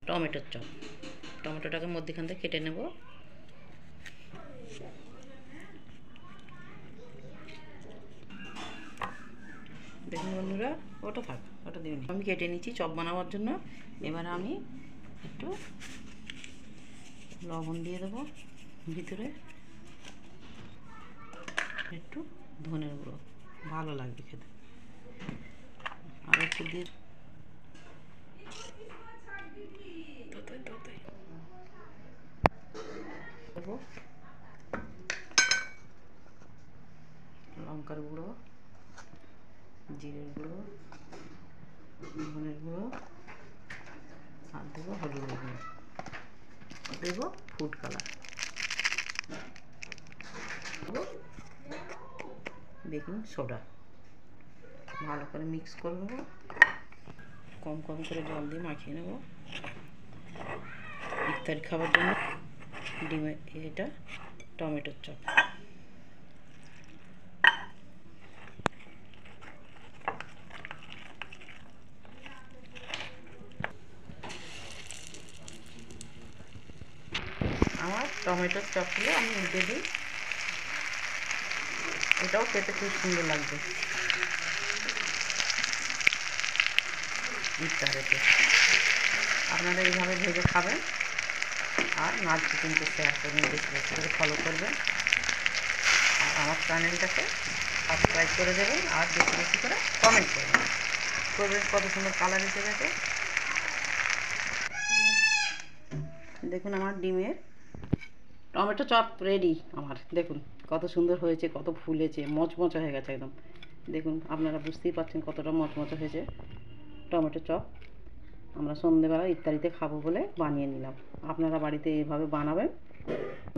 টমেটোর চপ। টমেটোটাকে মধ্যখান থেকে কেটে নেব। দেখুন বন্ধুরা, ওটা থাক, ওটা দিন আমি কেটে নিচ্ছি চপ বানাবার জন্য। এবার আমি একটু লবণ দিয়ে দেবো ভিতরে, একটু ধনের গুঁড়ো, ভালো লাগবে খেতে। আর একটু দিয়ে দেবো লঙ্কার গুঁড়ো, জিরের গুঁড়ো, ধনের গুঁড়ো, আর দেবো হলুদের গুঁড়ো, দেবো ফুড কালার, দেবো বেকিং সোডা। ভালো করে মিক্স করে নেবো, কম কম করে জল দিয়ে মাখিয়ে নেব। ইফতারি খাবার জন্য ডিমের এটা টমেটোর চপ। আমার টমেটোর চপগুলো আমি উল্টে দিই, এটাও খেতে খুব সুন্দর লাগবে ইফতারিতে। আপনারা এইভাবে ভেজে খাবেন আর নাচ কিন্তু শেয়ার করবেন, বেশি বেশি করে ফলো করবেন, আর আমার চ্যানেলটাকে সাবস্ক্রাইব করে দেবেন, আর বেশি বেশি করে কমেন্ট করবেন। কত সুন্দর কালার এসে গেছে। দেখুন আমার ডিমের টমেটো চপ রেডি। আমার দেখুন কত সুন্দর হয়েছে, কত ফুলেছে, মচমচে হয়ে গেছে একদম। দেখুন আপনারা বুঝতেই পারছেন কতটা মচমচে হয়েছে টমেটো চপ। আমরা সন্ধ্যেবেলা ইফতারিতে খাবো বলে বানিয়ে নিলাম। আপনারা বাড়িতে এইভাবে বানাবেন,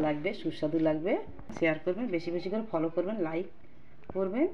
লাগবে, সুস্বাদু লাগবে। শেয়ার করবেন, বেশি বেশি করে ফলো করবেন, লাইক করবেন।